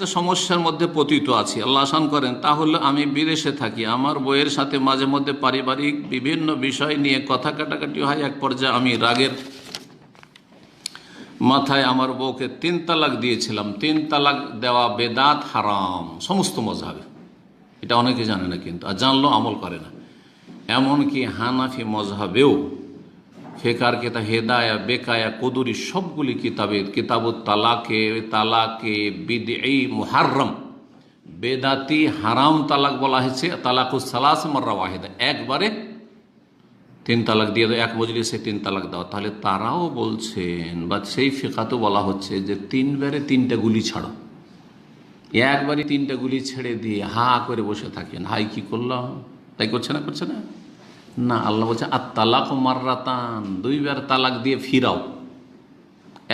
তো সমস্যার মধ্যে পতিত আছি, আল্লাহ আসান করেন। তাহলে আমি বিদেশে থাকি, আমার বইয়ের সাথে মাঝে মধ্যে পারিবারিক বিভিন্ন বিষয় নিয়ে কথা কাটাকাটি হয়। এক পর্যায়ে আমি রাগের মাথায় আমার বউকে 3 তালাক দিয়েছিলাম। 3 তালাক দেওয়া বেদাত, হারাম সমস্ত মজহাবে। এটা অনেকে জানে না, কিন্তু আর জানলেও আমল করে না। এমনকি হানাফি মজহাবেও ফেকার কিতাব হেদায়া, বেকায়া, কদুরি সবগুলি কিতাবে কিতাবুত তালাকে বিদঈ মুহাররম, বেদাতি হারাম তালাক বলা হয়েছে। তালাকুস সালাস মাররা ওয়াহিদা, একবারে 3 তালাক দিয়ে দাও, এক মজলিসে 3 তালাক দাও। তাহলে তারাও বলছেন, বা সেই ফিকাতেও বলা হচ্ছে যে 3 বারে 3টা গুলি ছাড়ো। একবারই 3টা গুলি ছেড়ে দিয়ে হা করে বসে থাকেন, হাই কি করলাম, তাই করছে না, করছে না। না, আল্লাহ বলছে আর তালাক মাররাতান, 2 বার তালাক দিয়ে ফিরাও।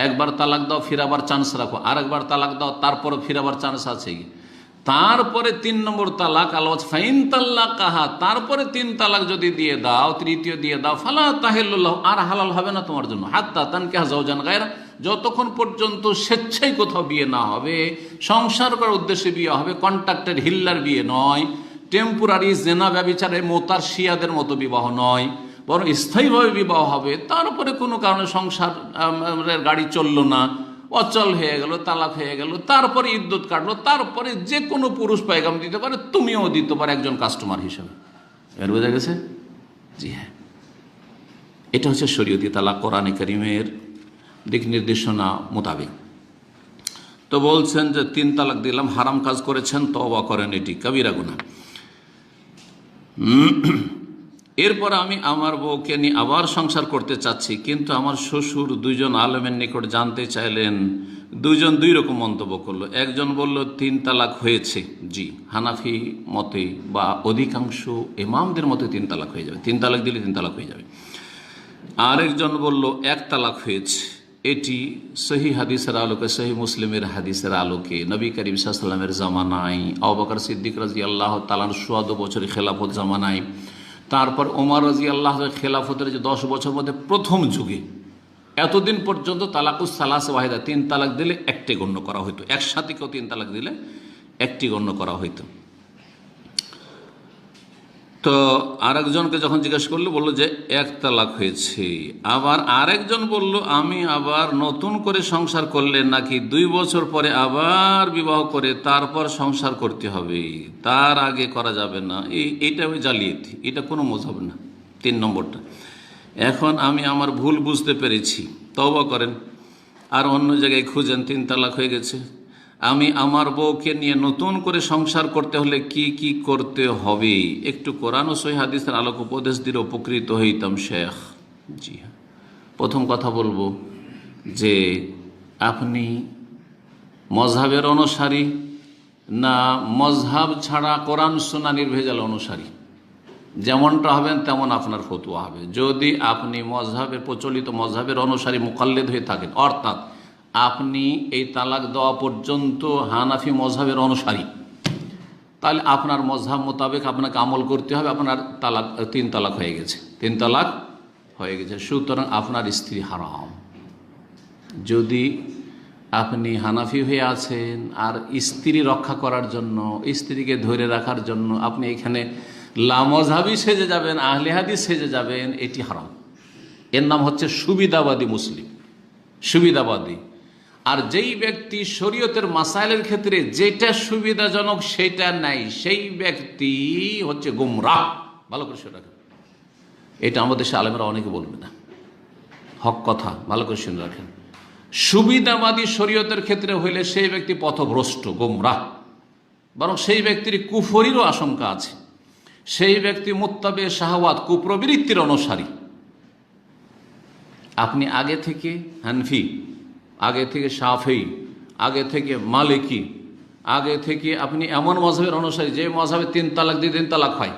একবার তালাক দাও, ফিরাবার চান্স রাখো, আরেকবার তালাক দাও, তারপরে ফিরাবার চান্স আছে। তারপরে 3 নম্বর তালাক, আল্লাহ ফাইন তাল্লাকাহা, তারপরে 3 তালাক যদি দিয়ে দাও, তৃতীয় দিয়ে দাও, ফালা তাহিল্লুল্লাহ, আর হালাল হবে না তোমার জন্য, হাত্তা তানকিহা যাওজান গায়রা, যতক্ষণ পর্যন্ত স্বেচ্ছায় কোথাও বিয়ে না হবে, সংসার করার উদ্দেশ্যে বিয়ে হবে, কন্ট্রাক্টের হিল্লার বিয়ে নয়, টেম্পোরারি জেনা ব্যভিচারে মোতার শিয়াদের মতো বিবাহ নয়, বরং স্থায়ীভাবে বিবাহ হবে। তারপরে কোনো কারণে সংসারের গাড়ি চললো না, অচল হয়ে গেল, তালাক হয়ে গেল, তারপরে ইদ্যত কাটলো, তারপরে যে কোনো পুরুষ পয়গাম দিতে পারে, তুমিও দিতে পারে একজন কাস্টমার হিসেবে। এর বোঝা গেছে? জি হ্যাঁ, এটা হচ্ছে শরীয়তি তালাক, কোরআনে কারীমের দিক নির্দেশনা মোতাবেক। তো বলছেন যে 3 তালাক দিলাম, হারাম কাজ করেছেন, তওবা করেন, এটি কবিরা গুনাহ। এরপর আমি আমার বউকে নিয়ে আবার সংসার করতে চাচ্ছি, কিন্তু আমার শ্বশুর 2 জন আলেমের নিকট জানতে চাইলেন। 2 জন 2 রকম মন্তব্য করলো। একজন বলল 3 তালাক হয়েছে, জি, হানাফি মতে বা অধিকাংশ ইমামদের মতে 3 তালাক হয়ে যাবে, 3 তালাক দিলে 3 তালাক হয়ে যাবে। আরেকজন বলল 1 তালাক হয়েছে। এটি সহি হাদিসের আলোকে, সহি মুসলিমের হাদিসের আলোকে নবী করিম সাল্লাল্লাহু আলাইহি ওয়াসাল্লামের জামানায়, আবু বকর সিদ্দিক রাদিয়াল্লাহু তাআলা 14 বছরের খেলাফত জামানায়, তারপর ওমর রাদিয়াল্লাহু খেলাফতের যে 10 বছর মধ্যে প্রথম যুগে, এতদিন পর্যন্ত তালাকুস সালাস ওয়াহিদা, 3 তালাক দিলে একটি গণ্য করা হইতো, একসাথে কেউ 3 তালাক দিলে একটি গণ্য করা হইতো। তো আরেকজনকে যখন জিজ্ঞেস করলো, বললো যে 1 তালাক হয়েছে। আবার আরেকজন বলল, আমি আবার নতুন করে সংসার করলে নাকি 2 বছর পরে আবার বিবাহ করে তারপর সংসার করতে হবে, তার আগে করা যাবে না। এইটা ওই জালিয়াতি, এটা কোনো মজহব না। 3 নম্বরটা, এখন আমি আমার ভুল বুঝতে পেরেছি, তওবা করেন, আর অন্য জায়গায় খুঁজেন, 3 তালাক হয়ে গেছে। আমি আমার বউকে নিয়ে নতুন করে সংসার করতে হলে কি কি করতে হবে, একটু কোরআন ও সহিহ হাদিসের আলোক উপদেশ দিলে উপকৃত হইতাম শেখ। জি হ্যাঁ, প্রথম কথা বলবো যে আপনি মজহাবের অনুসারী না মজহাব ছাড়া কোরআন সুন্নাহ নির্ভেজাল অনুসারী, যেমনটা হবেন তেমন আপনার ফতোয়া হবে। যদি আপনি মজহাবের প্রচলিত মজহাবের অনুসারী মুকাল্লিদ হয়ে থাকেন, অর্থাৎ আপনি এই তালাক দেওয়া পর্যন্ত হানাফি মজহাবের অনুসারী, তাহলে আপনার মজহাব মোতাবেক আপনাকে আমল করতে হবে। আপনার তালাক 3 তালাক হয়ে গেছে, 3 তালাক হয়ে গেছে, সুতরাং আপনার স্ত্রী হারাম। যদি আপনি হানাফি হয়ে আছেন আর স্ত্রী রক্ষা করার জন্য, স্ত্রীকে ধরে রাখার জন্য আপনি এখানে লামজহাবি সেজে যাবেন, আহলে হাদিস সেজে যাবেন, এটি হারাম। এর নাম হচ্ছে সুবিধাবাদী মুসলিম, সুবিধাবাদী। আর যেই ব্যক্তি শরীয়তের মাসাইলের ক্ষেত্রে যেটা সুবিধাজনক সেটা নাই, সেই ব্যক্তি হচ্ছে গুমরাহ। ভালো করে শুনে রাখেন, এটা আমাদের দেশে আলেমরা অনেকে বলবে না, হক কথা, ভালো করে শুনে রাখেন। সুবিধাবাদী শরীয়তের ক্ষেত্রে হইলে সেই ব্যক্তি পথভ্রষ্ট, গুমরাহ, বরং সেই ব্যক্তির কুফরিরও আশঙ্কা আছে। সেই ব্যক্তি মুত্তাবে শাহওয়াত, কুপ্রবৃত্তির অনুসারী। আপনি আগে থেকে হানফি, আগে থেকে শাফি, আগে থেকে মালিকি, আগে থেকে আপনি এমন মজহাবের অনুসারী যে মজহাবে 3 তালাক দিয়ে 3 তালাক হয়,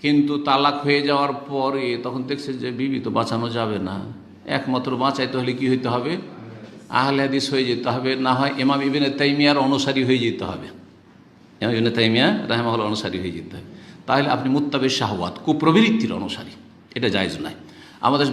কিন্তু তালাক হয়ে যাওয়ার পরে তখন দেখছে যে বিবি তো বাঁচানো যাবে না, একমাত্র বাঁচাইতে হলে কি হইতে হবে, আহলে হাদিস হয়ে যেতে হবে, না হয় ইমাম ইবনে তাইমিয়ার অনুসারী হয়ে যেতে হবে, ইমাম ইবনে তাইমিয়া রাহিমাহুল্লাহ অনুসারী হয়ে যেতে হবে। তাহলে আপনি মুত্তাবে শাহওয়াত, কুপ্রবৃত্তির অনুসারী, এটা জায়েজ নয়। আমাদের